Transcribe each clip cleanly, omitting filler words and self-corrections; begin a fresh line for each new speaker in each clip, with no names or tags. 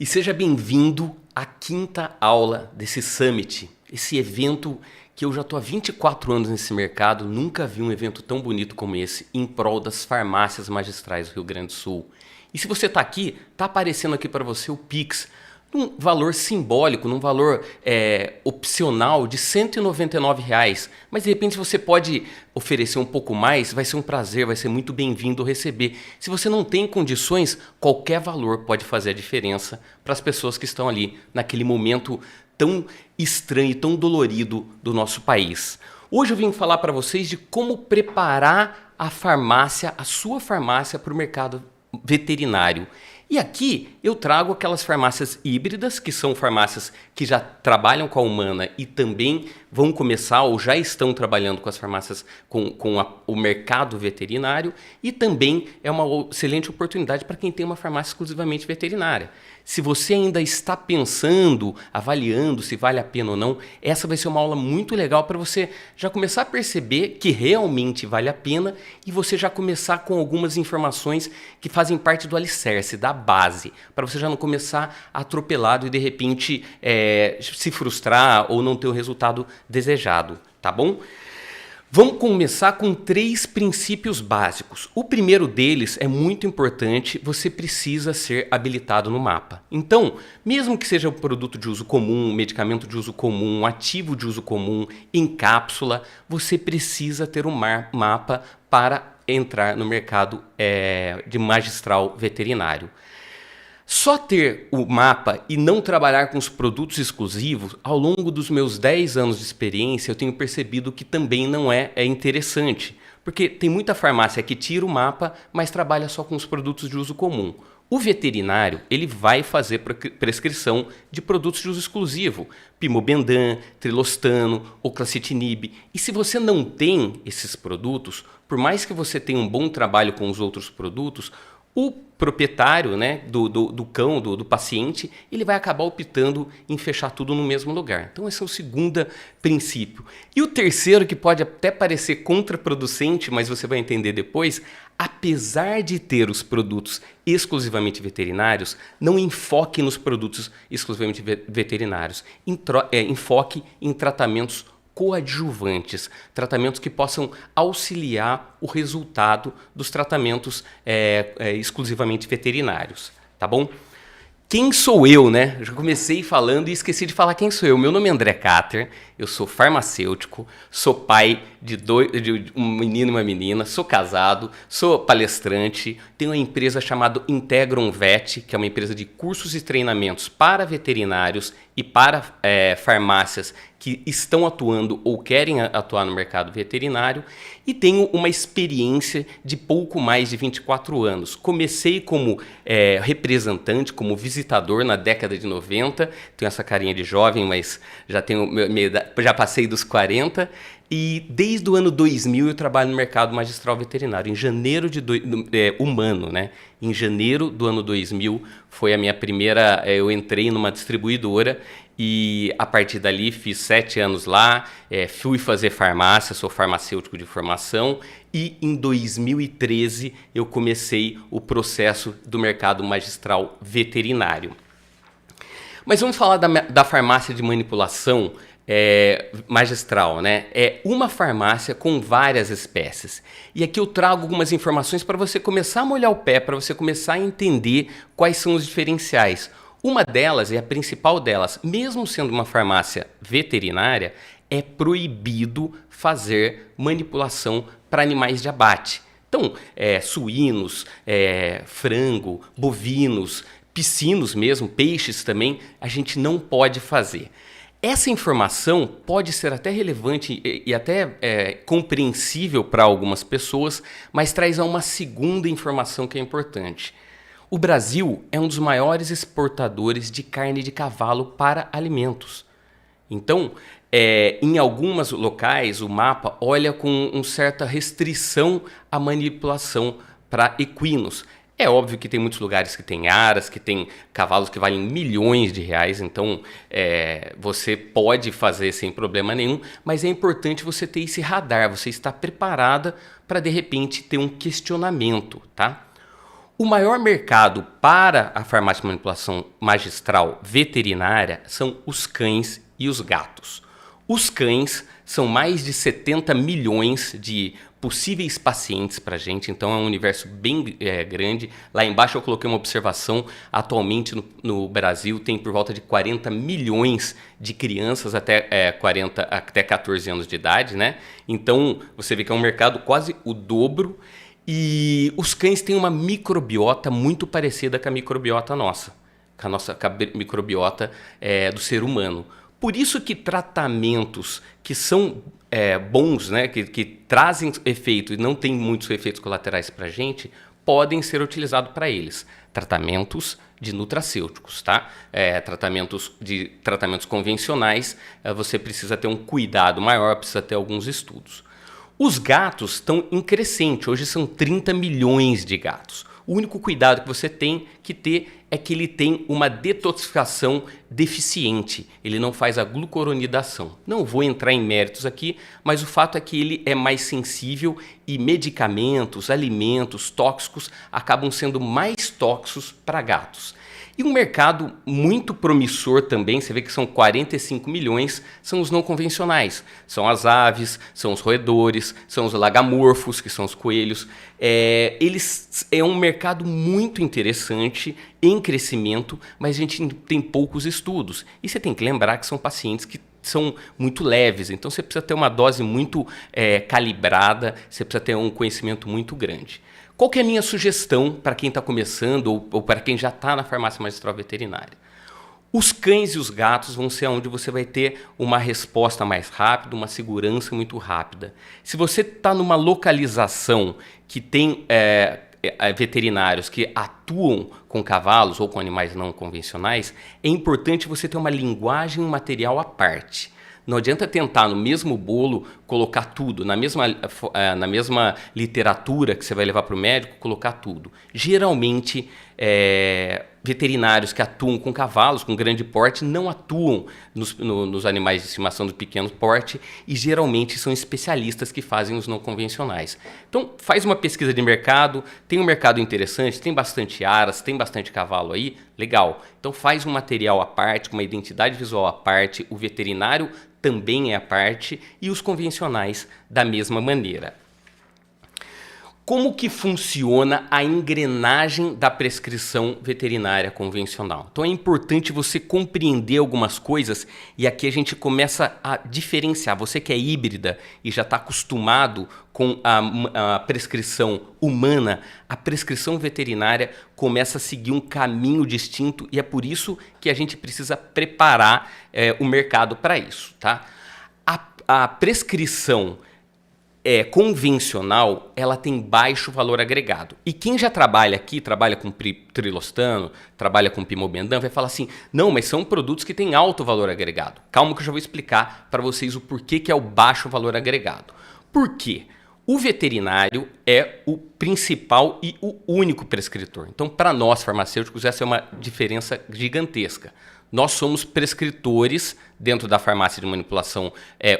E seja bem-vindo à quinta aula desse Summit, esse evento que eu já estou há 24 anos nesse mercado, nunca vi um evento tão bonito como esse em prol das farmácias magistrais do Rio Grande do Sul. E se você está aqui, está aparecendo aqui para você o Pix, num valor simbólico, num valor opcional de R$ 199, mas de repente você pode oferecer um pouco mais, vai ser um prazer, vai ser muito bem-vindo receber. Se você não tem condições, qualquer valor pode fazer a diferença para as pessoas que estão ali naquele momento tão estranho e tão dolorido do nosso país. Hoje eu vim falar para vocês de como preparar a farmácia, a sua farmácia para o mercado veterinário. E aqui eu trago aquelas farmácias híbridas, que são farmácias que já trabalham com a humana e também vão começar ou já estão trabalhando com as farmácias com o mercado veterinário, e também é uma excelente oportunidade para quem tem uma farmácia exclusivamente veterinária. Se você ainda está pensando, avaliando se vale a pena ou não, essa vai ser uma aula muito legal para você já começar a perceber que realmente vale a pena e você já começar com algumas informações que fazem parte do alicerce, da base, para você já não começar atropelado e de repente se frustrar ou não ter o resultado desejado, tá bom? Vamos começar com 3 princípios básicos. O primeiro deles é muito importante, você precisa ser habilitado no mapa. Então, mesmo que seja um produto de uso comum, um medicamento de uso comum, um ativo de uso comum, em cápsula, você precisa ter um mapa para entrar no mercado de magistral veterinário. Só ter o mapa e não trabalhar com os produtos exclusivos, ao longo dos meus 10 anos de experiência, eu tenho percebido que também não é interessante. Porque tem muita farmácia que tira o mapa, mas trabalha só com os produtos de uso comum. O veterinário, ele vai fazer prescrição de produtos de uso exclusivo, Pimobendan, Trilostano, Oclacitinib. E se você não tem esses produtos, por mais que você tenha um bom trabalho com os outros produtos, o proprietário, né, do cão, do paciente, ele vai acabar optando em fechar tudo no mesmo lugar. Então esse é o segundo princípio. E o terceiro, que pode até parecer contraproducente, mas você vai entender depois, apesar de ter os produtos exclusivamente veterinários, não enfoque nos produtos exclusivamente veterinários. Enfoque em tratamentos coadjuvantes, tratamentos que possam auxiliar o resultado dos tratamentos exclusivamente veterinários, tá bom? Quem sou eu, né? Eu já comecei falando e esqueci de falar quem sou eu. Meu nome é André Cater, eu sou farmacêutico, sou pai de um menino e uma menina, sou casado, sou palestrante, tenho uma empresa chamada Integron Vet, que é uma empresa de cursos e treinamentos para veterinários e para farmácias que estão atuando ou querem atuar no mercado veterinário, e tenho uma experiência de pouco mais de 24 anos. Comecei como representante, como visitador na década de 90, tenho essa carinha de jovem, mas já passei dos 40, e desde o ano 2000 eu trabalho no mercado magistral veterinário, em janeiro humano, né? Em janeiro do ano 2000 foi a minha primeira, eu entrei numa distribuidora e a partir dali fiz 7 anos lá, fui fazer farmácia, sou farmacêutico de formação, e em 2013 eu comecei o processo do mercado magistral veterinário. Mas vamos falar da farmácia de manipulação magistral, né? É uma farmácia com várias espécies. E aqui eu trago algumas informações para você começar a molhar o pé, para você começar a entender quais são os diferenciais. Uma delas, e a principal delas, mesmo sendo uma farmácia veterinária, é proibido fazer manipulação para animais de abate. Então, suínos, frango, bovinos, piscinos mesmo, peixes também, a gente não pode fazer. Essa informação pode ser até relevante e até compreensível para algumas pessoas, mas traz uma segunda informação que é importante. O Brasil é um dos maiores exportadores de carne de cavalo para alimentos. Então, em alguns locais, o mapa olha com uma certa restrição à manipulação para equinos. É óbvio que tem muitos lugares que tem aras, que tem cavalos que valem milhões de reais, então você pode fazer sem problema nenhum, mas é importante você ter esse radar, você estar preparada para de repente ter um questionamento, tá? O maior mercado para a farmácia de manipulação magistral veterinária são os cães e os gatos. Os cães são mais de 70 milhões de possíveis pacientes para a gente, então é um universo bem grande. Lá embaixo eu coloquei uma observação, atualmente no Brasil tem por volta de 40 milhões de crianças até 14 anos de idade, né? Então você vê que é um mercado quase o dobro. E os cães têm uma microbiota muito parecida com a microbiota nossa, com a microbiota do ser humano. Por isso que tratamentos que são bons, né, que trazem efeito e não tem muitos efeitos colaterais para a gente, podem ser utilizados para eles. Tratamentos de nutracêuticos, tá? Tratamentos convencionais, você precisa ter um cuidado maior, precisa ter alguns estudos. Os gatos estão em crescente, hoje são 30 milhões de gatos. O único cuidado que você tem que ter é que ele tem uma detoxificação deficiente, ele não faz a glucuronidação. Não vou entrar em méritos aqui, mas o fato é que ele é mais sensível e medicamentos, alimentos tóxicos acabam sendo mais tóxicos para gatos. E um mercado muito promissor também, você vê que são 45 milhões, são os não convencionais. São as aves, são os roedores, são os lagamorfos, que são os coelhos. É um mercado muito interessante, em crescimento, mas a gente tem poucos estudos. E você tem que lembrar que são pacientes que são muito leves, então você precisa ter uma dose muito calibrada, você precisa ter um conhecimento muito grande. Qual que é a minha sugestão para quem está começando ou para quem já está na farmácia magistral veterinária? Os cães e os gatos vão ser onde você vai ter uma resposta mais rápida, uma segurança muito rápida. Se você está numa localização que tem veterinários que atuam com cavalos ou com animais não convencionais, é importante você ter uma linguagem material à parte. Não adianta tentar no mesmo bolo colocar tudo, na mesma literatura que você vai levar para o médico, colocar tudo. Geralmente, veterinários que atuam com cavalos, com grande porte, não atuam nos animais de estimação de pequeno porte e geralmente são especialistas que fazem os não convencionais. Então, faz uma pesquisa de mercado, tem um mercado interessante, tem bastante aras, tem bastante cavalo aí, legal. Então, faz um material à parte, com uma identidade visual à parte, o veterinário também é à parte e os convencionais da mesma maneira. Como que funciona a engrenagem da prescrição veterinária convencional? Então é importante você compreender algumas coisas e aqui a gente começa a diferenciar. Você que é híbrida e já está acostumado com a prescrição humana, a prescrição veterinária começa a seguir um caminho distinto e é por isso que a gente precisa preparar o mercado para isso, tá? A prescrição convencional, ela tem baixo valor agregado. E quem já trabalha aqui, trabalha com trilostano, trabalha com pimobendan, vai falar assim, não, mas são produtos que têm alto valor agregado. Calma que eu já vou explicar para vocês o porquê que é o baixo valor agregado. Por quê? O veterinário é o principal e o único prescritor. Então, para nós farmacêuticos, essa é uma diferença gigantesca. Nós somos prescritores dentro da farmácia de manipulação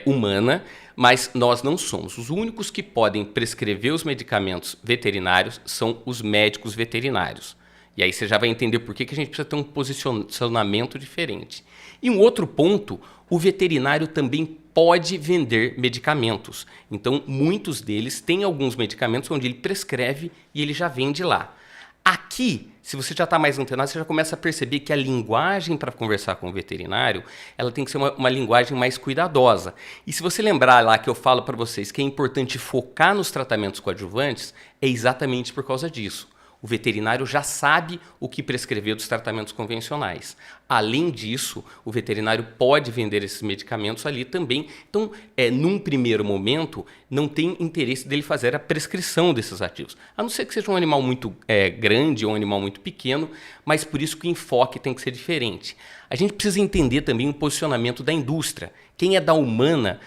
humana, mas nós não somos. Os únicos que podem prescrever os medicamentos veterinários são os médicos veterinários. E aí você já vai entender por que a gente precisa ter um posicionamento diferente. E um outro ponto, o veterinário também pode vender medicamentos. Então, muitos deles têm alguns medicamentos onde ele prescreve e ele já vende lá. Aqui, se você já está mais antenado, você já começa a perceber que a linguagem para conversar com o veterinário, ela tem que ser uma linguagem mais cuidadosa. E se você lembrar lá que eu falo para vocês que é importante focar nos tratamentos coadjuvantes, é exatamente por causa disso. O veterinário já sabe o que prescrever dos tratamentos convencionais. Além disso, o veterinário pode vender esses medicamentos ali também. Então, num primeiro momento, não tem interesse dele fazer a prescrição desses ativos. A não ser que seja um animal muito grande ou um animal muito pequeno, mas por isso que o enfoque tem que ser diferente. A gente precisa entender também o posicionamento da indústria. Quem é da humana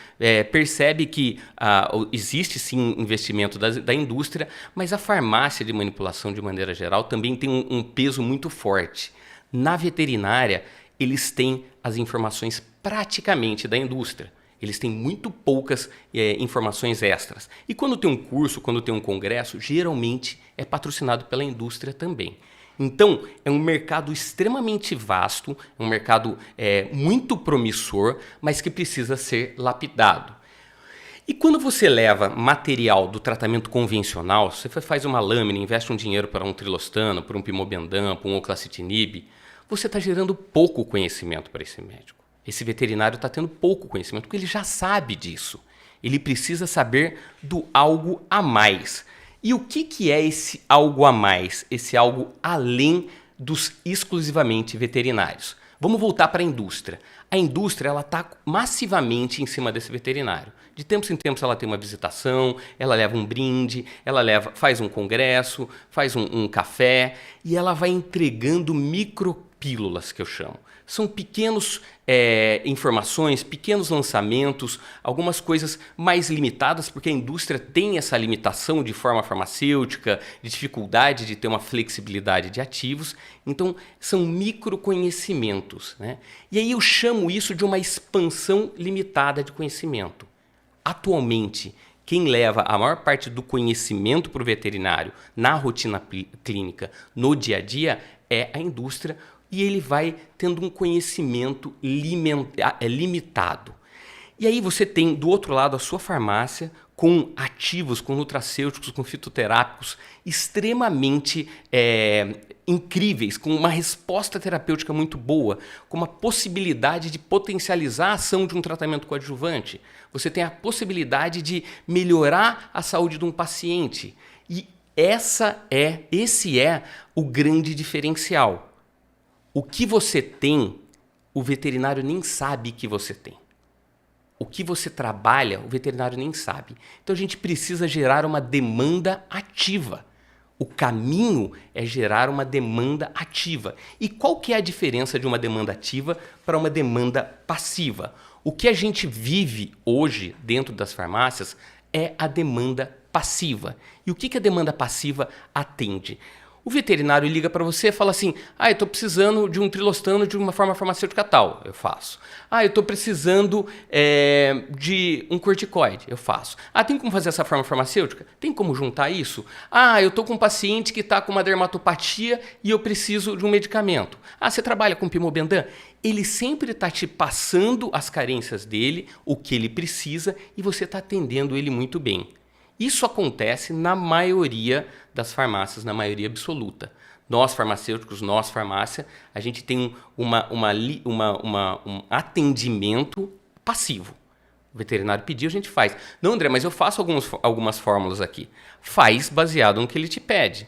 percebe que existe sim investimento da indústria, mas a farmácia de manipulação de maneira geral também tem um peso muito forte. Na veterinária, eles têm as informações praticamente da indústria. Eles têm muito poucas informações extras. E quando tem um curso, quando tem um congresso, geralmente é patrocinado pela indústria também. Então, é um mercado extremamente vasto, é um mercado muito promissor, mas que precisa ser lapidado. E quando você leva material do tratamento convencional, você faz uma lâmina, investe um dinheiro para um trilostano, para um pimobendan, para um oclacitinib, você está gerando pouco conhecimento para esse médico. Esse veterinário está tendo pouco conhecimento, porque ele já sabe disso. Ele precisa saber do algo a mais. E o que é esse algo a mais? Esse algo além dos exclusivamente veterinários. Vamos voltar para a indústria. A indústria está massivamente em cima desse veterinário. De tempos em tempos ela tem uma visitação, ela leva um brinde, faz um congresso, faz um café e ela vai entregando micropílulas, que eu chamo. São pequenas informações, pequenos lançamentos, algumas coisas mais limitadas, porque a indústria tem essa limitação de forma farmacêutica, de dificuldade de ter uma flexibilidade de ativos. Então, são microconhecimentos, né? E aí eu chamo isso de uma expansão limitada de conhecimento. Atualmente, quem leva a maior parte do conhecimento para o veterinário na rotina clínica, no dia a dia, é a indústria, e ele vai tendo um conhecimento limitado. E aí você tem do outro lado a sua farmácia com ativos, com nutracêuticos, com fitoterápicos extremamente incríveis, com uma resposta terapêutica muito boa, com uma possibilidade de potencializar a ação de um tratamento coadjuvante. Você tem a possibilidade de melhorar a saúde de um paciente. E esse é o grande diferencial. O que você tem, o veterinário nem sabe que você tem. O que você trabalha, o veterinário nem sabe. Então a gente precisa gerar uma demanda ativa. O caminho é gerar uma demanda ativa. E qual que é a diferença de uma demanda ativa para uma demanda passiva? O que a gente vive hoje dentro das farmácias é a demanda passiva. E o que a demanda passiva atende? O veterinário liga para você e fala assim: eu estou precisando de um trilostano de uma forma farmacêutica tal, eu faço. Eu estou precisando de um corticoide, eu faço. Tem como fazer essa forma farmacêutica? Tem como juntar isso? Eu estou com um paciente que está com uma dermatopatia e eu preciso de um medicamento. Você trabalha com pimobendan? Ele sempre está te passando as carências dele, o que ele precisa, e você está atendendo ele muito bem. Isso acontece na maioria das farmácias, na maioria absoluta. Nós, farmacêuticos, nós, farmácia, a gente tem um atendimento passivo. O veterinário pediu, a gente faz. Não, André, mas eu faço algumas fórmulas aqui. Faz baseado no que ele te pede.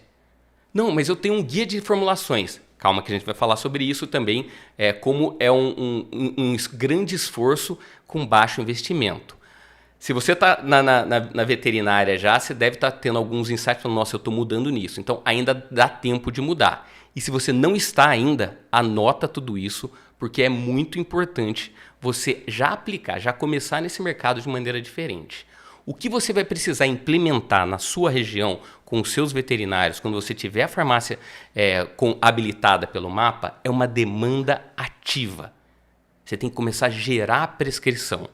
Não, mas eu tenho um guia de formulações. Calma que a gente vai falar sobre isso também, como é um grande esforço com baixo investimento. Se você está na veterinária já, você deve estar tendo alguns insights falando: nossa, eu estou mudando nisso. Então, ainda dá tempo de mudar. E se você não está ainda, anota tudo isso, porque é muito importante você já aplicar, já começar nesse mercado de maneira diferente. O que você vai precisar implementar na sua região com os seus veterinários, quando você tiver a farmácia habilitada pelo mapa, é uma demanda ativa. Você tem que começar a gerar prescrição.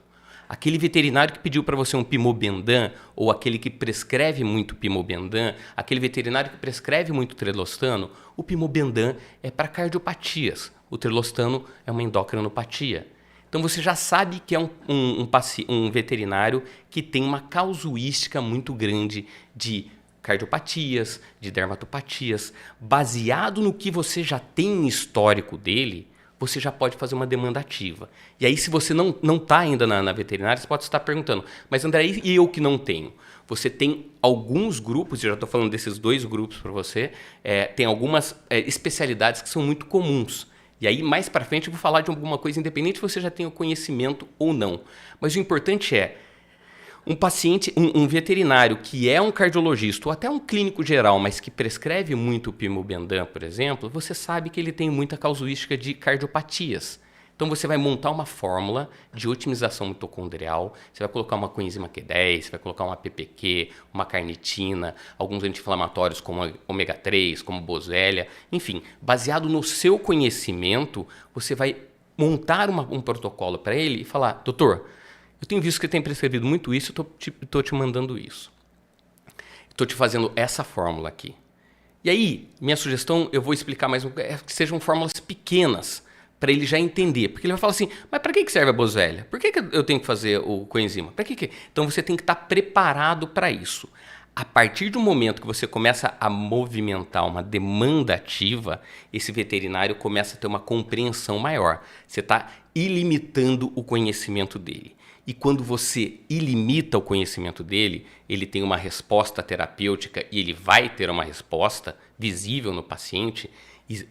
Aquele veterinário que pediu para você um pimobendan, ou aquele que prescreve muito pimobendan, aquele veterinário que prescreve muito trilostano, o pimobendan é para cardiopatias, o trilostano é uma endocrinopatia. Então você já sabe que é um veterinário que tem uma casuística muito grande de cardiopatias, de dermatopatias. Baseado no que você já tem em histórico dele, você já pode fazer uma demanda ativa. E aí, se você não está ainda na veterinária, você pode estar perguntando: mas André, e eu que não tenho? Você tem alguns grupos, eu já estou falando desses 2 grupos para você, tem algumas especialidades que são muito comuns. E aí, mais para frente, eu vou falar de alguma coisa, independente se você já tem o conhecimento ou não. Mas o importante é, um paciente, um veterinário que é um cardiologista ou até um clínico geral, mas que prescreve muito o pimobendan, por exemplo, você sabe que ele tem muita casuística de cardiopatias. Então você vai montar uma fórmula de otimização mitocondrial, você vai colocar uma coenzima Q10, você vai colocar uma PPQ, uma carnitina, alguns anti-inflamatórios como ômega 3, como boswellia, enfim, baseado no seu conhecimento, você vai montar um protocolo para ele e falar: doutor, Eu tenho visto que tem prescrevido muito isso, eu estou te mandando isso. Estou te fazendo essa fórmula aqui. E aí, minha sugestão, eu vou explicar mais, é que sejam fórmulas pequenas, para ele já entender. Porque ele vai falar assim, mas para que serve a boswellia? Por que eu tenho que fazer o coenzima? Para que? Então você tem que estar preparado para isso. A partir do momento que você começa a movimentar uma demanda ativa, esse veterinário começa a ter uma compreensão maior. Você está ilimitando o conhecimento dele. E quando você ilimita o conhecimento dele, ele tem uma resposta terapêutica e ele vai ter uma resposta visível no paciente,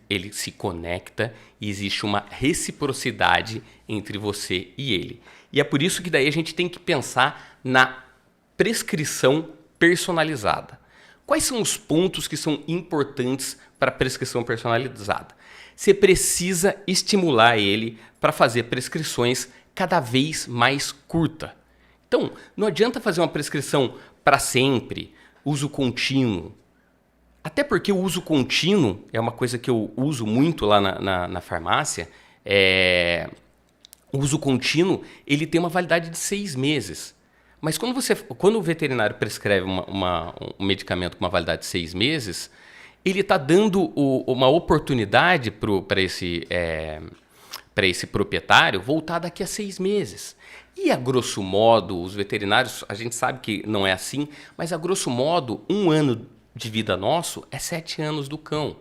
ele se conecta e existe uma reciprocidade entre você e ele. E é por isso que daí a gente tem que pensar na prescrição personalizada. Quais são os pontos que são importantes para a prescrição personalizada? Você precisa estimular ele para fazer prescrições cada vez mais curta. Então, não adianta fazer uma prescrição para sempre, uso contínuo. Até porque o uso contínuo é uma coisa que eu uso muito lá na farmácia. O uso contínuo ele tem uma validade de 6 meses. Mas quando o veterinário prescreve um medicamento com uma validade de 6 meses, ele está dando uma oportunidade para esse proprietário voltar daqui a 6 meses. E a grosso modo, os veterinários, a gente sabe que não é assim, mas a grosso modo, 1 ano de vida nosso é 7 anos do cão.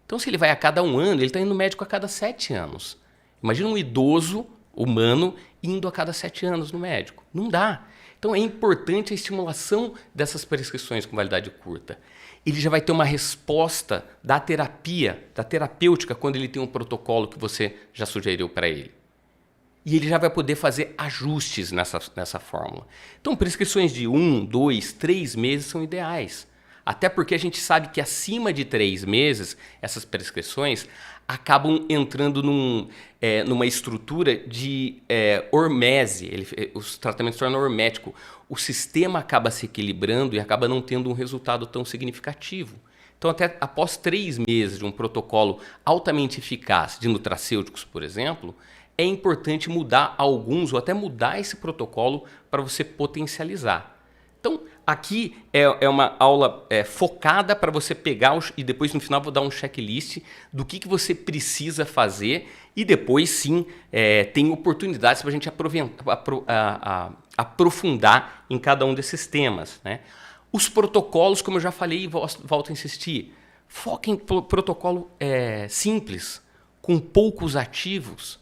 Então se ele vai a cada 1 ano, ele está indo no médico a cada 7 anos. Imagina um idoso humano indo a cada 7 anos no médico. Não dá. Então é importante a estimulação dessas prescrições com validade curta. Ele já vai ter uma resposta da terapia, da terapêutica, quando ele tem um protocolo que você já sugeriu para ele. E ele já vai poder fazer ajustes nessa fórmula. Então, prescrições de 1, 2, 3 meses são ideais. Até porque a gente sabe que acima de 3 meses, essas prescrições acabam entrando numa estrutura de hormese. Os tratamentos se tornam horméticos. O sistema acaba se equilibrando e acaba não tendo um resultado tão significativo. Então, até após 3 meses de um protocolo altamente eficaz de nutracêuticos, por exemplo, é importante mudar alguns ou até mudar esse protocolo para você potencializar. Então, aqui é uma aula focada para você pegar e depois no final vou dar um checklist do que você precisa fazer e depois sim tem oportunidades para a gente aprofundar em cada um desses temas, né? Os protocolos, como eu já falei e volto a insistir, foca em protocolo simples, com poucos ativos,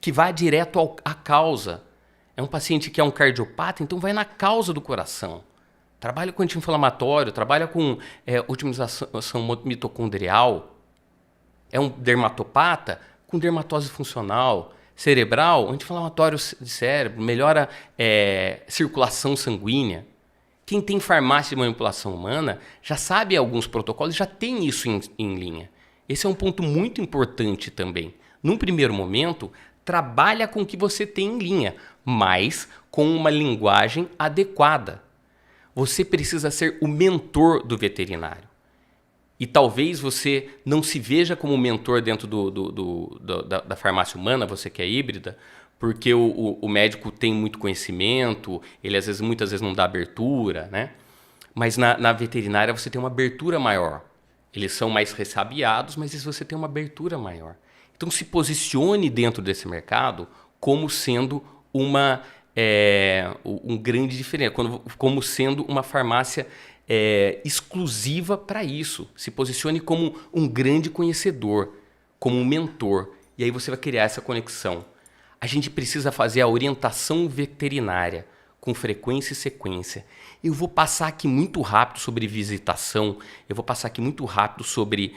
que vá direto à causa. É um paciente que é um cardiopata, então vai na causa do coração. Trabalha com anti-inflamatório, trabalha com otimização mitocondrial. É um dermatopata com dermatose funcional. Cerebral, anti-inflamatório de cérebro, melhora circulação sanguínea. Quem tem farmácia de manipulação humana já sabe alguns protocolos, já tem isso em linha. Esse é um ponto muito importante também. Num primeiro momento, trabalha com o que você tem em linha, mas com uma linguagem adequada. Você precisa ser o mentor do veterinário. E talvez você não se veja como mentor dentro da farmácia humana, você que é híbrida, porque o médico tem muito conhecimento, ele muitas vezes não dá abertura, né? Mas na veterinária você tem uma abertura maior. Eles são mais ressabiados, mas você tem uma abertura maior. Então se posicione dentro desse mercado como sendo um grande diferencial, como sendo uma farmácia exclusiva para isso. Se posicione como um grande conhecedor, como um mentor. E aí você vai criar essa conexão. A gente precisa fazer a orientação veterinária com frequência e sequência. Eu vou passar aqui muito rápido sobre visitação, eu vou passar aqui muito rápido sobre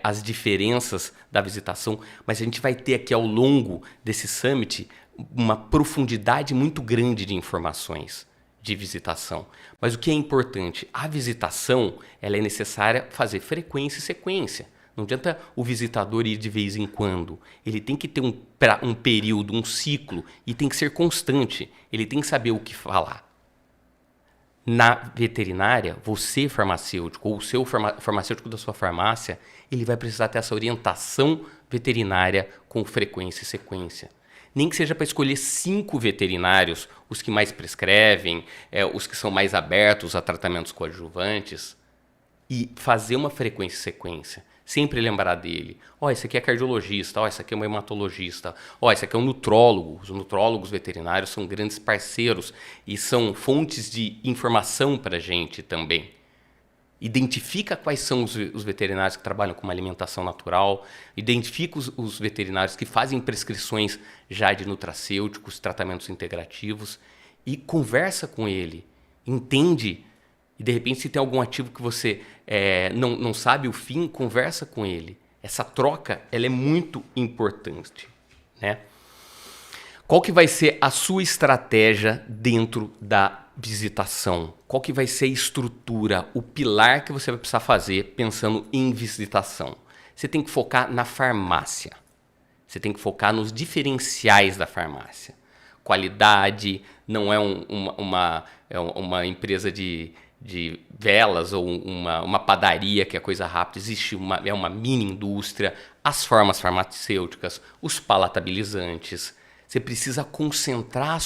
as diferenças da visitação, mas a gente vai ter aqui ao longo desse summit uma profundidade muito grande de informações de visitação. Mas o que é importante? A visitação ela é necessária fazer frequência e sequência. Não adianta o visitador ir de vez em quando. Ele tem que ter um período, um ciclo, e tem que ser constante. Ele tem que saber o que falar. Na veterinária, você farmacêutico ou o seu farmacêutico da sua farmácia, ele vai precisar ter essa orientação veterinária com frequência e sequência. Nem que seja para escolher 5 veterinários, os que mais prescrevem, os que são mais abertos a tratamentos coadjuvantes, e fazer uma frequência e sequência. Sempre lembrar dele. Esse aqui é cardiologista, esse aqui é um hematologista, esse aqui é um nutrólogo. Os nutrólogos veterinários são grandes parceiros e são fontes de informação para a gente também. Identifica quais são os veterinários que trabalham com uma alimentação natural, identifica os veterinários que fazem prescrições já de nutracêuticos, tratamentos integrativos e conversa com ele, entende. E de repente, se tem algum ativo que você não sabe o fim, conversa com ele. Essa troca ela é muito importante, né? Qual que vai ser a sua estratégia dentro da visitação? Qual que vai ser a estrutura, o pilar que você vai precisar fazer pensando em visitação? Você tem que focar na farmácia. Você tem que focar nos diferenciais da farmácia. Qualidade, não é uma empresa de velas ou uma padaria que é coisa rápida. Existe uma mini indústria, as formas farmacêuticas, os palatabilizantes. Você precisa concentrar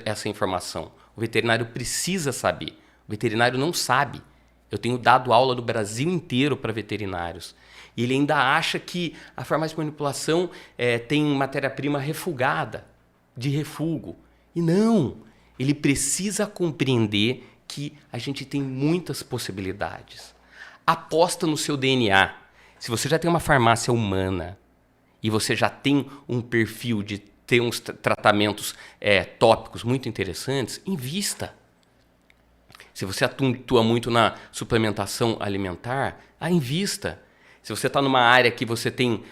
essa informação. O veterinário precisa saber. O veterinário não sabe. Eu tenho dado aula do Brasil inteiro para veterinários. E ele ainda acha que a farmácia de manipulação tem matéria-prima refugada, de refugo. E não. Ele precisa compreender que a gente tem muitas possibilidades. Aposta no seu DNA. Se você já tem uma farmácia humana e você já tem um perfil de ter uns tratamentos tópicos muito interessantes, invista. Se você atua muito na suplementação alimentar, invista. Se você está numa área que você tem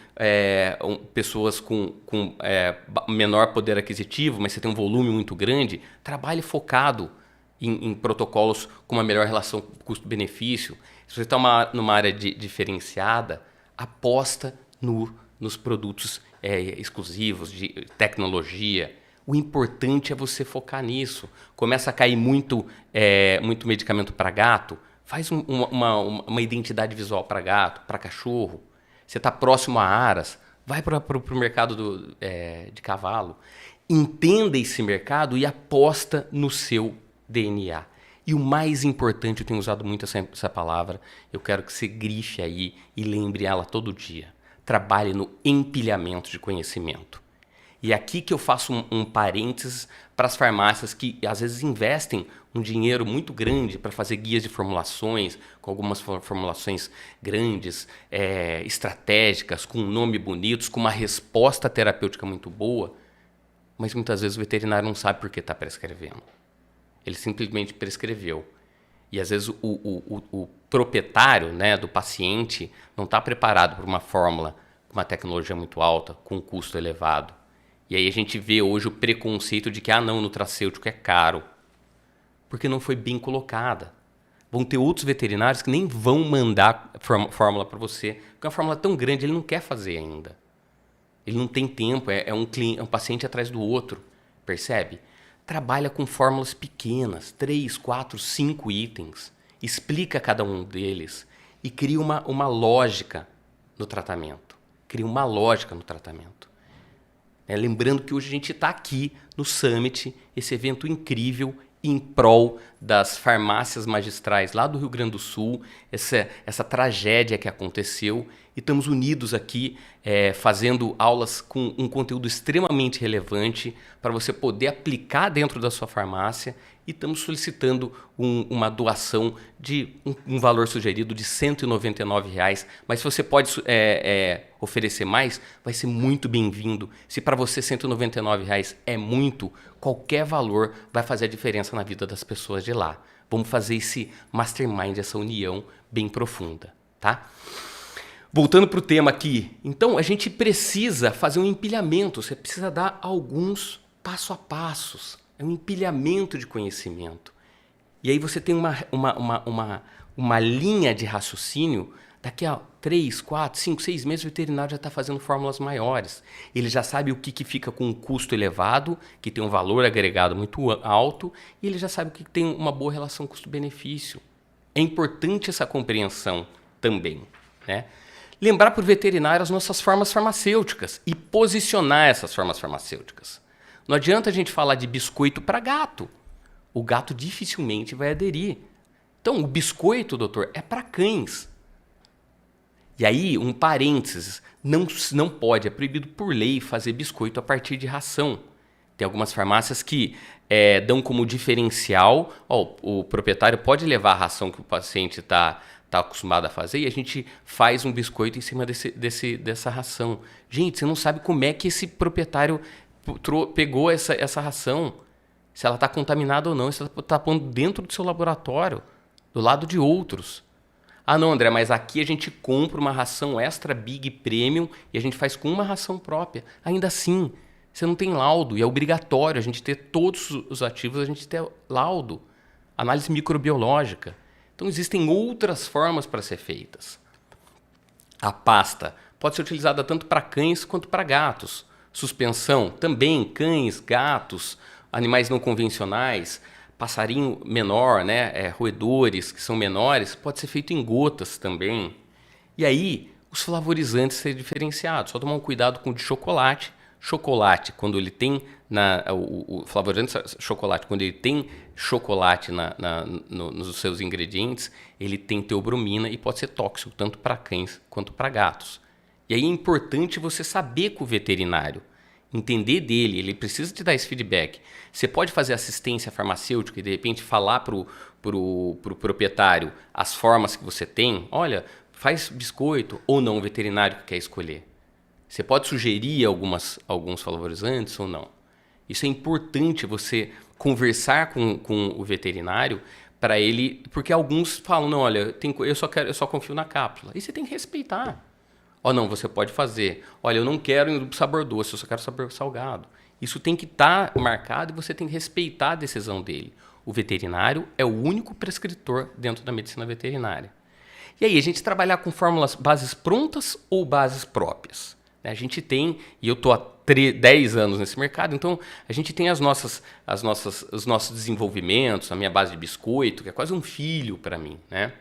pessoas com menor poder aquisitivo, mas você tem um volume muito grande, trabalhe focado em protocolos com uma melhor relação custo-benefício. Se você está numa área diferenciada, aposta nos produtos exclusivos, de tecnologia. O importante é você focar nisso. Começa a cair muito medicamento para gato, faz uma identidade visual para gato, para cachorro. Você está próximo a aras, vai para o mercado de cavalo. Entenda esse mercado e aposta no seu DNA. E o mais importante, eu tenho usado muito essa palavra, eu quero que você grife aí e lembre ela todo dia. Trabalhe no empilhamento de conhecimento. E é aqui que eu faço um parênteses para as farmácias que às vezes investem um dinheiro muito grande para fazer guias de formulações, com algumas formulações grandes, estratégicas, com um nome bonitos, com uma resposta terapêutica muito boa, mas muitas vezes o veterinário não sabe por que está prescrevendo. Ele simplesmente prescreveu. E às vezes o proprietário, né, do paciente não está preparado para uma fórmula com uma tecnologia muito alta, com um custo elevado. E aí a gente vê hoje o preconceito de que o nutracêutico é caro. Porque não foi bem colocada. Vão ter outros veterinários que nem vão mandar fórmula para você. Porque é uma fórmula tão grande, ele não quer fazer ainda. Ele não tem tempo, é um paciente atrás do outro. Percebe? Trabalha com fórmulas pequenas, 3, 4, 5 itens. Explica cada um deles e cria uma lógica no tratamento. Cria uma lógica no tratamento. Lembrando que hoje a gente está aqui no Summit, esse evento incrível em prol das farmácias magistrais lá do Rio Grande do Sul, essa tragédia que aconteceu, e estamos unidos aqui fazendo aulas com um conteúdo extremamente relevante para você poder aplicar dentro da sua farmácia, e estamos solicitando uma doação de um valor sugerido de R$ 199, mas se você pode oferecer mais, vai ser muito bem-vindo. Se para você R$ 199 é muito, qualquer valor vai fazer a diferença na vida das pessoas de lá. Vamos fazer esse mastermind, essa união bem profunda, tá? Voltando para o tema aqui, então a gente precisa fazer um empilhamento, você precisa dar alguns passo a passos, é um empilhamento de conhecimento. E aí você tem uma linha de raciocínio, daqui a 3, 4, 5, 6 meses o veterinário já está fazendo fórmulas maiores. Ele já sabe o que fica com um custo elevado, que tem um valor agregado muito alto, e ele já sabe o que tem uma boa relação custo-benefício. É importante essa compreensão também, né? Lembrar para o veterinário as nossas formas farmacêuticas e posicionar essas formas farmacêuticas. Não adianta a gente falar de biscoito para gato. O gato dificilmente vai aderir. Então, o biscoito, doutor, é para cães. E aí, um parênteses, não pode, é proibido por lei fazer biscoito a partir de ração. Tem algumas farmácias que dão como diferencial, o proprietário pode levar a ração que o paciente está acostumado a fazer e a gente faz um biscoito em cima dessa ração. Gente, você não sabe como é que esse proprietário pegou essa ração, se ela está contaminada ou não, se ela está pondo dentro do seu laboratório, do lado de outros. Ah não, André, mas aqui a gente compra uma ração extra big premium e a gente faz com uma ração própria. Ainda assim, você não tem laudo e é obrigatório a gente ter todos os ativos, a gente ter laudo, análise microbiológica. Então existem outras formas para ser feitas. A pasta pode ser utilizada tanto para cães quanto para gatos. Suspensão também, cães, gatos, animais não convencionais, passarinho menor, né, roedores que são menores, pode ser feito em gotas também. E aí, os flavorizantes ser diferenciados. Só tomar um cuidado com o de chocolate. Chocolate, quando ele tem o flavorizante chocolate, quando ele tem chocolate nos seus ingredientes, ele tem teobromina e pode ser tóxico tanto para cães quanto para gatos. E aí é importante você saber com o veterinário, entender dele, ele precisa te dar esse feedback. Você pode fazer assistência farmacêutica e de repente falar pro proprietário as formas que você tem. Olha, faz biscoito ou não, o veterinário que quer escolher. Você pode sugerir alguns flavorizantes ou não. Isso é importante você conversar com o veterinário para ele, porque alguns falam, não, olha, eu só confio na cápsula. E você tem que respeitar. Ou não, você pode fazer. Olha, eu não quero sabor doce, eu só quero sabor salgado. Isso tem que estar marcado e você tem que respeitar a decisão dele. O veterinário é o único prescritor dentro da medicina veterinária. E aí, a gente trabalhar com fórmulas bases prontas ou bases próprias? A gente tem, e eu estou há 10 anos nesse mercado, então a gente tem os nossos desenvolvimentos, a minha base de biscoito, que é quase um filho para mim, né?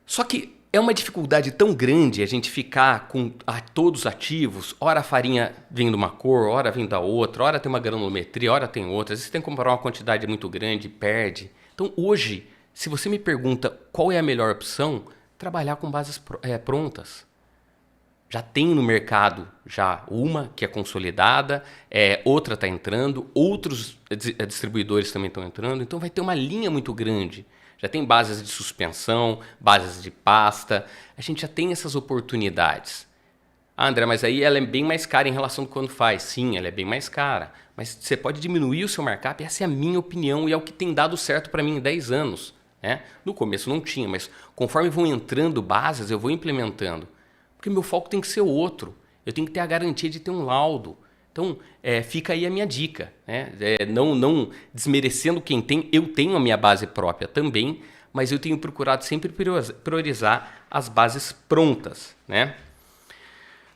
Só que é uma dificuldade tão grande a gente ficar com todos ativos, ora a farinha vem de uma cor, ora vem da outra, ora tem uma granulometria, ora tem outra, às vezes você tem que comprar uma quantidade muito grande e perde. Então hoje, se você me pergunta qual é a melhor opção, trabalhar com bases prontas. Já tem no mercado já uma que é consolidada, outra está entrando, outros distribuidores também estão entrando, então vai ter uma linha muito grande. Já tem bases de suspensão, bases de pasta, a gente já tem essas oportunidades. Ah, André, mas aí ela é bem mais cara em relação a quando faz. Sim, ela é bem mais cara, mas você pode diminuir o seu markup, essa é a minha opinião e é o que tem dado certo para mim em 10 anos. Né? No começo não tinha, mas conforme vão entrando bases, eu vou implementando. Porque meu foco tem que ser outro. Eu tenho que ter a garantia de ter um laudo. Então, fica aí a minha dica. Né? Não desmerecendo quem tem. Eu tenho a minha base própria também, mas eu tenho procurado sempre priorizar as bases prontas. Né?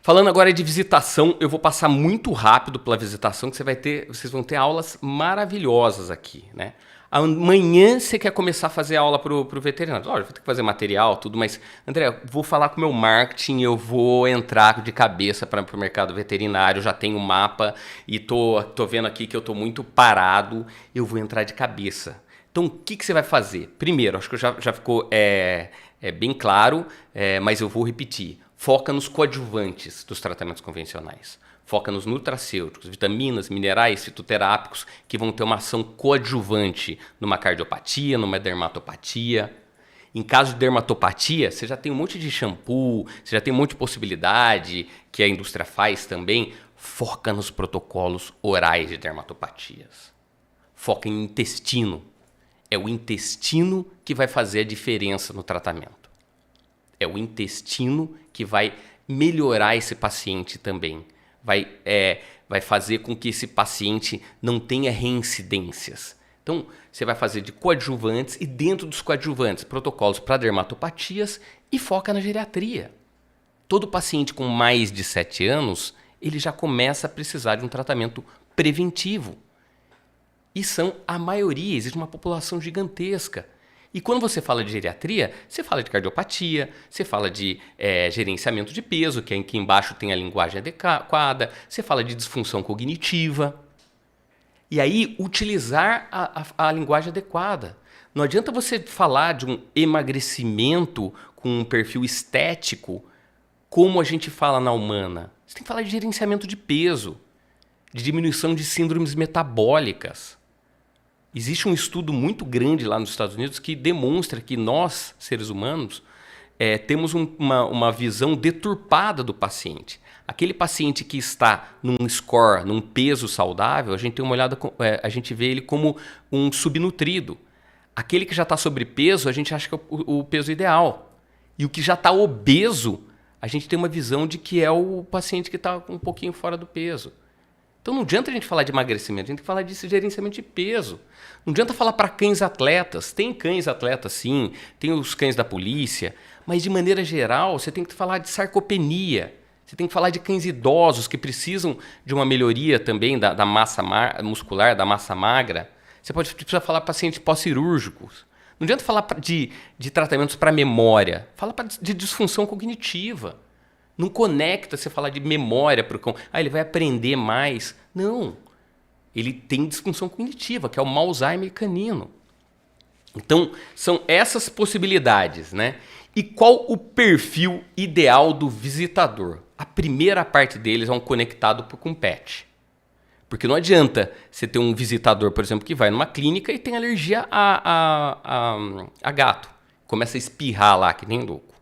Falando agora de visitação, eu vou passar muito rápido pela visitação, que vocês vão ter aulas maravilhosas aqui. Né? Amanhã você quer começar a fazer aula para o veterinário. Olha, eu vou ter que fazer material, tudo, mas, André, vou falar com o meu marketing, eu vou entrar de cabeça para o mercado veterinário, já tenho um mapa e tô vendo aqui que eu estou muito parado, eu vou entrar de cabeça. Então, o que você vai fazer? Primeiro, acho que já ficou bem claro, mas eu vou repetir. Foca nos coadjuvantes dos tratamentos convencionais. Foca nos nutracêuticos, vitaminas, minerais, fitoterápicos, que vão ter uma ação coadjuvante numa cardiopatia, numa dermatopatia. Em caso de dermatopatia, você já tem um monte de shampoo, você já tem um monte de possibilidade que a indústria faz também. Foca nos protocolos orais de dermatopatias. Foca em intestino. É o intestino que vai fazer a diferença no tratamento. É o intestino que vai melhorar esse paciente também. Vai fazer com que esse paciente não tenha reincidências. Então, você vai fazer de coadjuvantes e dentro dos coadjuvantes, protocolos para dermatopatias e foca na geriatria. Todo paciente com mais de 7 anos, ele já começa a precisar de um tratamento preventivo. E a maioria, existe uma população gigantesca. E quando você fala de geriatria, você fala de cardiopatia, você fala de gerenciamento de peso, que aqui embaixo tem a linguagem adequada, você fala de disfunção cognitiva. E aí, utilizar a linguagem adequada. Não adianta você falar de um emagrecimento com um perfil estético, como a gente fala na humana. Você tem que falar de gerenciamento de peso, de diminuição de síndromes metabólicas. Existe um estudo muito grande lá nos Estados Unidos que demonstra que nós, seres humanos, temos uma visão deturpada do paciente. Aquele paciente que está num score, num peso saudável, a gente tem uma olhada, a gente vê ele como um subnutrido. Aquele que já está sobrepeso, a gente acha que é o peso ideal. E o que já está obeso, a gente tem uma visão de que é o paciente que está um pouquinho fora do peso. Então não adianta a gente falar de emagrecimento, a gente tem que falar de gerenciamento de peso. Não adianta falar para cães atletas. Tem cães atletas, sim, tem os cães da polícia, mas de maneira geral você tem que falar de sarcopenia. Você tem que falar de cães idosos que precisam de uma melhoria também da massa muscular, da massa magra. Você precisa falar para pacientes pós-cirúrgicos. Não adianta falar de tratamentos para memória. Fala de disfunção cognitiva. Não conecta você falar de memória para o cão. Ele vai aprender mais. Não. Ele tem disfunção cognitiva, que é o mau Alzheimer canino. Então, são essas possibilidades, né? E qual o perfil ideal do visitador? A primeira parte deles é um conectado com pet. Porque não adianta você ter um visitador, por exemplo, que vai numa clínica e tem alergia a gato. Começa a espirrar lá, que nem louco.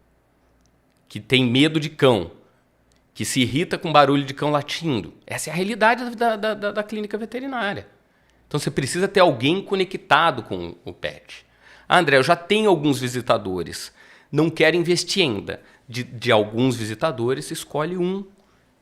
Que tem medo de cão, que se irrita com barulho de cão latindo. Essa é a realidade da clínica veterinária. Então você precisa ter alguém conectado com o pet. André, eu já tenho alguns visitadores, não quero investir ainda. De alguns visitadores, escolhe um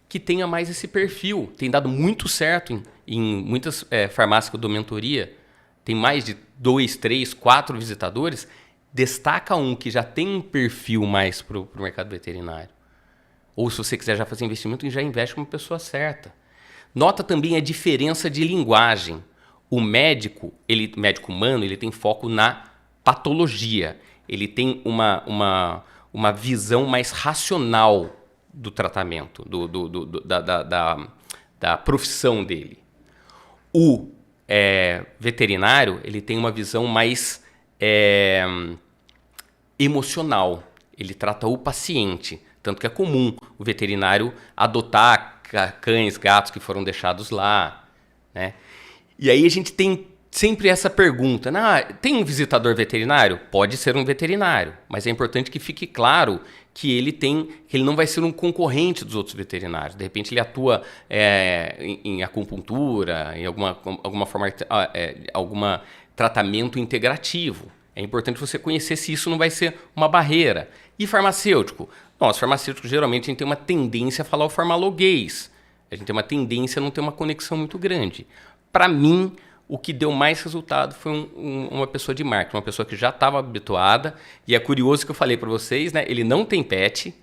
que tenha mais esse perfil. Tem dado muito certo em muitas farmácias que eu dou mentoria. Tem mais de 2, 3, 4 visitadores. Destaca um que já tem um perfil mais para o mercado veterinário. Ou se você quiser já fazer investimento, já investe com uma pessoa certa. Nota também a diferença de linguagem. O médico humano, ele tem foco na patologia. Ele tem uma visão mais racional do tratamento, da profissão dele. O veterinário, ele tem uma visão mais emocional. Ele trata o paciente. Tanto que é comum o veterinário adotar cães, gatos que foram deixados lá, né? E aí a gente tem sempre essa pergunta, tem um visitador veterinário? Pode ser um veterinário, mas é importante que fique claro que ele não vai ser um concorrente dos outros veterinários. De repente ele atua em acupuntura, em alguma forma, algum tratamento integrativo. É importante você conhecer se isso não vai ser uma barreira. E farmacêutico? Os farmacêuticos geralmente a gente tem uma tendência a falar o farmaloguês. A gente tem uma tendência a não ter uma conexão muito grande. Para mim, o que deu mais resultado foi uma pessoa de marketing, uma pessoa que já estava habituada. E é curioso que eu falei para vocês, né? Ele não tem pet,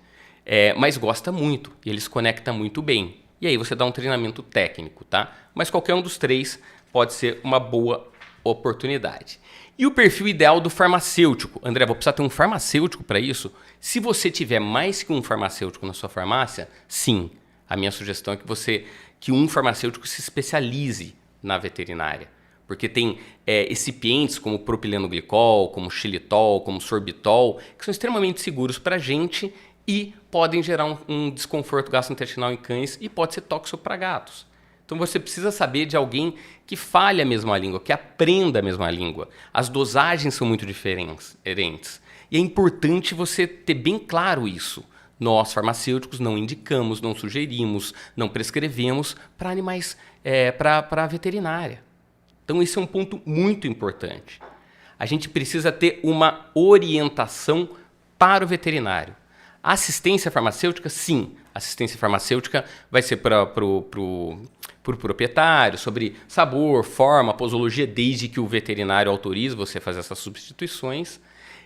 mas gosta muito. E ele se conecta muito bem. E aí você dá um treinamento técnico, tá? Mas qualquer um dos três pode ser uma boa oportunidade. E o perfil ideal do farmacêutico? André, vou precisar ter um farmacêutico para isso? Se você tiver mais que um farmacêutico na sua farmácia, sim. A minha sugestão é que um farmacêutico se especialize na veterinária. Porque tem excipientes como propilenoglicol, como xilitol, como sorbitol, que são extremamente seguros para a gente e podem gerar um desconforto gastrointestinal em cães e pode ser tóxico para gatos. Então você precisa saber de alguém que fale a mesma língua, que aprenda a mesma língua. As dosagens são muito diferentes. E é importante você ter bem claro isso. Nós, farmacêuticos, não indicamos, não sugerimos, não prescrevemos para animais, para a veterinária. Então esse é um ponto muito importante. A gente precisa ter uma orientação para o veterinário. A assistência farmacêutica, sim. A assistência farmacêutica vai ser para o proprietário, sobre sabor, forma, posologia, desde que o veterinário autorize você a fazer essas substituições.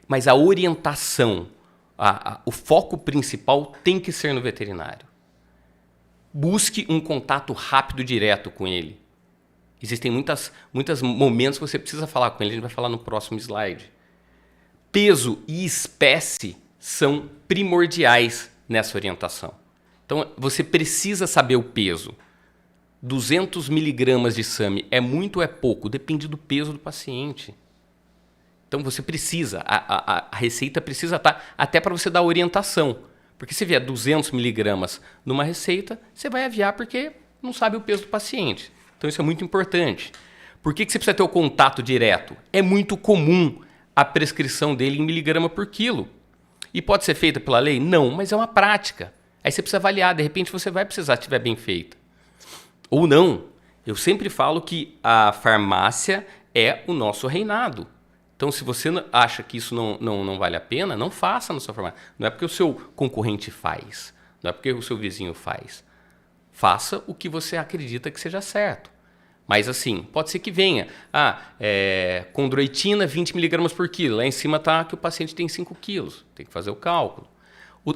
Mas a orientação, o foco principal tem que ser no veterinário. Busque um contato rápido, direto com ele. Existem muitos momentos que você precisa falar com ele, a gente vai falar no próximo slide. Peso e espécie são primordiais nessa orientação. Então, você precisa saber o peso. 200 miligramas de SAMe é muito ou é pouco? Depende do peso do paciente. Então, você precisa, a receita precisa estar até para você dar orientação. Porque se vier 200 miligramas numa receita, você vai aviar porque não sabe o peso do paciente. Então, isso é muito importante. Por que você precisa ter o contato direto? É muito comum a prescrição dele em miligrama por quilo. E pode ser feita pela lei? Não, mas é uma prática. Aí você precisa avaliar, de repente você vai precisar se estiver bem feita. Ou não. Eu sempre falo que a farmácia é o nosso reinado. Então, se você acha que isso não vale a pena, não faça na sua farmácia. Não é porque o seu concorrente faz, não é porque o seu vizinho faz. Faça o que você acredita que seja certo. Mas assim, pode ser que venha. Condroitina 20 miligramas por quilo. Lá em cima está que o paciente tem 5 quilos. Tem que fazer o cálculo.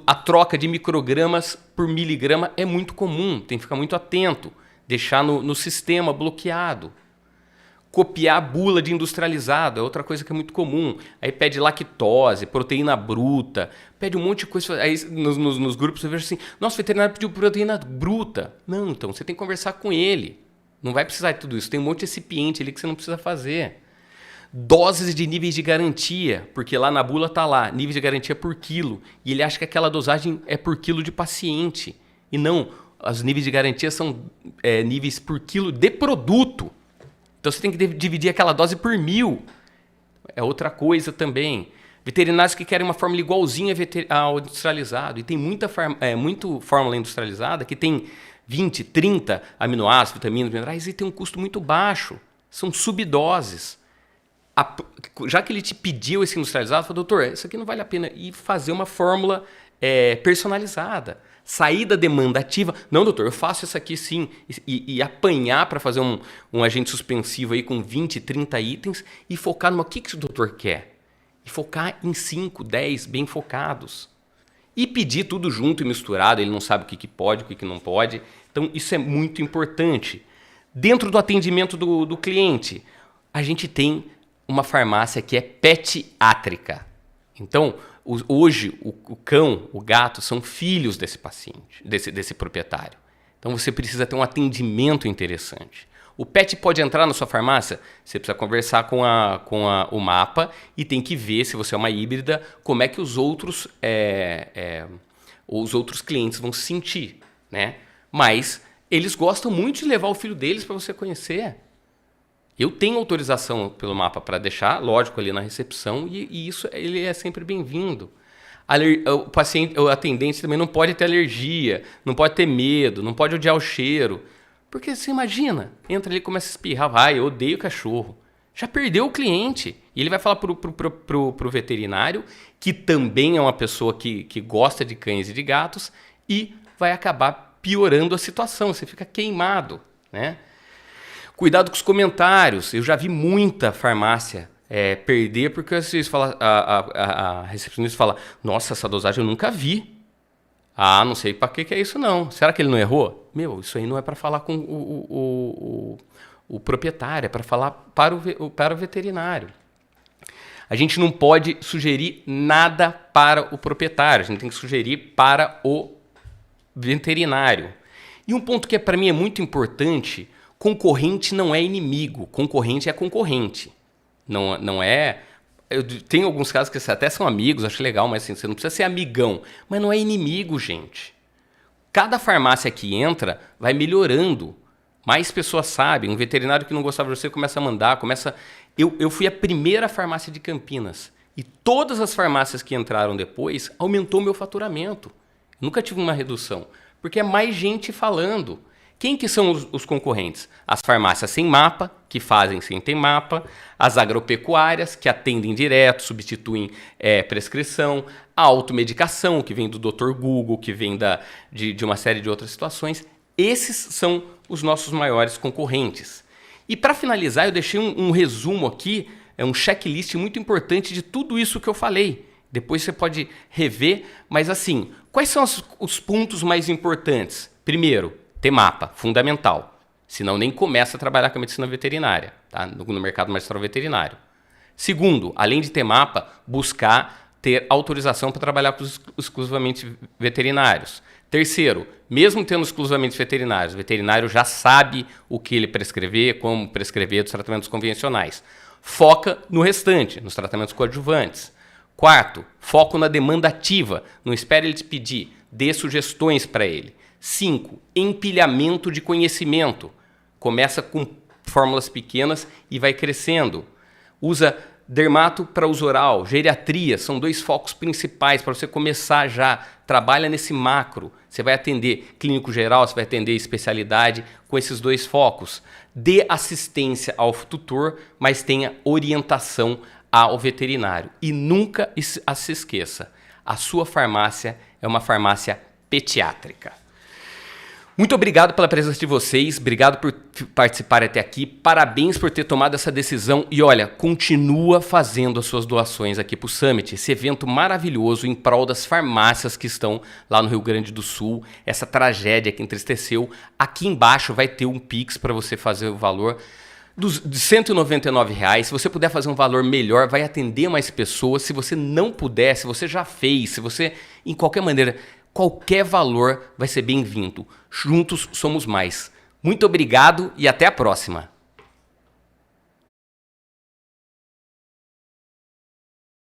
A troca de microgramas por miligrama é muito comum. Tem que ficar muito atento. Deixar no sistema bloqueado. Copiar a bula de industrializado é outra coisa que é muito comum. Aí pede lactose, proteína bruta, pede um monte de coisa. Aí nos grupos eu vejo assim, nossa, o veterinário pediu proteína bruta. Não, então você tem que conversar com ele. Não vai precisar de tudo isso. Tem um monte de recipiente ali que você não precisa fazer. Doses de níveis de garantia, porque lá na bula está lá, níveis de garantia por quilo. E ele acha que aquela dosagem é por quilo de paciente. E não, os níveis de garantia são níveis por quilo de produto. Então você tem que dividir aquela dose por 1000. É outra coisa também. Veterinários que querem uma fórmula igualzinha ao industrializado. E tem muita fórmula industrializada que tem 20, 30 aminoácidos, vitaminas, minerais, e tem um custo muito baixo. São subdoses. Já que ele te pediu esse industrializado, falou, doutor, isso aqui não vale a pena. E fazer uma fórmula personalizada. Sair da demanda ativa. Não, doutor, eu faço isso aqui sim. E apanhar para fazer um agente suspensivo aí com 20, 30 itens e focar no que o doutor quer. E focar em 5, 10 bem focados. E pedir tudo junto e misturado, ele não sabe o que pode, o que não pode. Então, isso é muito importante. Dentro do atendimento do cliente, a gente tem uma farmácia que é pediátrica. Então, hoje, o cão, o gato, são filhos desse paciente, desse proprietário. Então, você precisa ter um atendimento interessante. O pet pode entrar na sua farmácia? Você precisa conversar com o mapa e tem que ver, se você é uma híbrida, como é que os outros clientes vão se sentir, né? Mas eles gostam muito de levar o filho deles para você conhecer. Eu tenho autorização pelo mapa para deixar, lógico, ali na recepção, e isso ele é sempre bem-vindo. O atendente também não pode ter alergia, não pode ter medo, não pode odiar o cheiro. Porque você imagina, entra ali e começa a espirrar, eu odeio cachorro. Já perdeu o cliente. E ele vai falar pro veterinário, que também é uma pessoa que gosta de cães e de gatos, e vai acabar piorando a situação. Você fica queimado, né? Cuidado com os comentários. Eu já vi muita farmácia perder, porque às vezes a recepcionista fala, nossa, essa dosagem eu nunca vi. Ah, não sei para que é isso não. Será que ele não errou? Meu, isso aí não é para falar com o proprietário, é para falar para o veterinário. A gente não pode sugerir nada para o proprietário, a gente tem que sugerir para o veterinário. E um ponto que para mim é muito importante, concorrente não é inimigo, concorrente é concorrente. Não é... Eu tenho alguns casos que até são amigos, acho legal, mas assim, você não precisa ser amigão. Mas não é inimigo, gente. Cada farmácia que entra vai melhorando. Mais pessoas sabem. Um veterinário que não gostava de você começa a mandar, Eu fui a primeira farmácia de Campinas. E todas as farmácias que entraram depois aumentou meu faturamento. Nunca tive uma redução. Porque é mais gente falando. Quem que são os concorrentes? As farmácias sem mapa, que fazem sem ter mapa, as agropecuárias, que atendem direto, substituem prescrição, a automedicação, que vem do Dr. Google, que vem de uma série de outras situações. Esses são os nossos maiores concorrentes. E para finalizar, eu deixei um resumo aqui, um checklist muito importante de tudo isso que eu falei. Depois você pode rever, mas assim, quais são os pontos mais importantes? Primeiro, ter mapa, fundamental. Senão nem começa a trabalhar com a medicina veterinária, tá? No mercado magistral veterinário. Segundo, além de ter mapa, buscar ter autorização para trabalhar com os exclusivamente veterinários. Terceiro, mesmo tendo exclusivamente veterinários, o veterinário já sabe o que ele prescrever, como prescrever dos tratamentos convencionais. Foca no restante, nos tratamentos coadjuvantes. Quarto, foco na demanda ativa. Não espere ele te pedir, dê sugestões para ele. 5, empilhamento de conhecimento. Começa com fórmulas pequenas e vai crescendo. Usa dermato para uso oral, geriatria, são 2 focos principais para você começar já. Trabalha nesse macro. Você vai atender clínico geral, você vai atender especialidade com esses 2 focos. Dê assistência ao tutor, mas tenha orientação ao veterinário. E nunca se esqueça, a sua farmácia é uma farmácia pediátrica. Muito obrigado pela presença de vocês, obrigado por participar até aqui, parabéns por ter tomado essa decisão e olha, continua fazendo as suas doações aqui para o Summit, esse evento maravilhoso em prol das farmácias que estão lá no Rio Grande do Sul, essa tragédia que entristeceu. Aqui embaixo vai ter um Pix para você fazer o valor de R$ 199. Se você puder fazer um valor melhor, vai atender mais pessoas. Se você não puder, se você já fez, se você, em qualquer maneira, qualquer valor vai ser bem-vindo. Juntos somos mais. Muito obrigado e até a próxima.